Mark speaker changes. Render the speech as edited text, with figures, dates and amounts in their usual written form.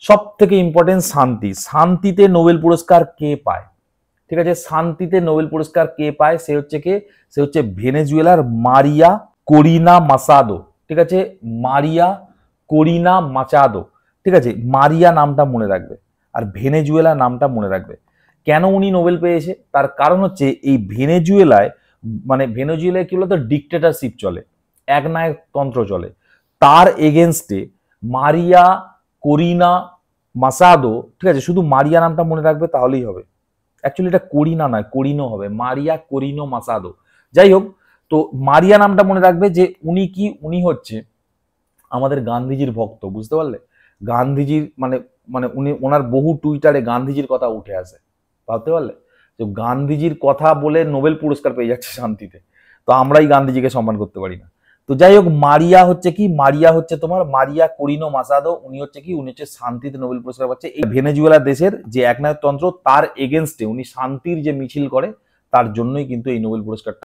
Speaker 1: সব থেকে ইম্পর্টেন্ট শান্তি, শান্তিতে নোবেল পুরস্কার কে পায়? ঠিক আছে, শান্তিতে নোবেল পুরস্কার কে পায়? সে হচ্ছে কে? সে হচ্ছে ভেনেজুয়েলার মারিয়া করিনা মাসাদো। ঠিক আছে, মারিয়া করিনা মাচাদো। ঠিক আছে, মারিয়া নামটা মনে রাখবে আর ভেনেজুয়েলা নামটা মনে রাখবে। কেন উনি নোবেল পেয়েছে? তার কারণ হচ্ছে এই ভেনেজুয়েলায়, মানে ভেনেজুয়েলায় কি বলতো, ডিকটেটরশিপ চলে, একনায়কতন্ত্র চলে। তার এগেনস্টে মারিয়া করিনা মাসাদো, ঠিক আছে, শুধু মারিয়া নামটা মনে রাখবে তাহলেই হবে। অ্যাকচুয়ালি এটা করিনা নয়, করিনো হবে, মারিয়া করিনো মাসাদো। যাই হোক, তো মারিয়া নামটা মনে রাখবে যে উনি কি, উনি হচ্ছে আমাদের গান্ধীজির ভক্ত, বুঝতে পারলে? গান্ধীজির মানে মানে উনি, ওনার বহু টুইটারে গান্ধীজির কথা উঠে আসে, ভাবতে পারলে? তো গান্ধীজির কথা বলে নোবেল পুরস্কার পেয়ে যাচ্ছে শান্তিতে, তো আমরাই গান্ধীজিকে সম্মান করতে পারি না। তো যাই হোক, মারিয়া হচ্ছে কি, মারিয়া হচ্ছে তোমার মারিয়া করিনো মাসাদো। উনি হচ্ছে কি, উনি হচ্ছে শান্তিতে নোবেল পুরস্কার পাচ্ছে। এই ভেনেজুয়েলা দেশের যে একনায়কতন্ত্র, তার এগেনস্টে উনি শান্তির যে মিছিল করে, তার জন্যই কিন্তু এই নোবেল পুরস্কারটা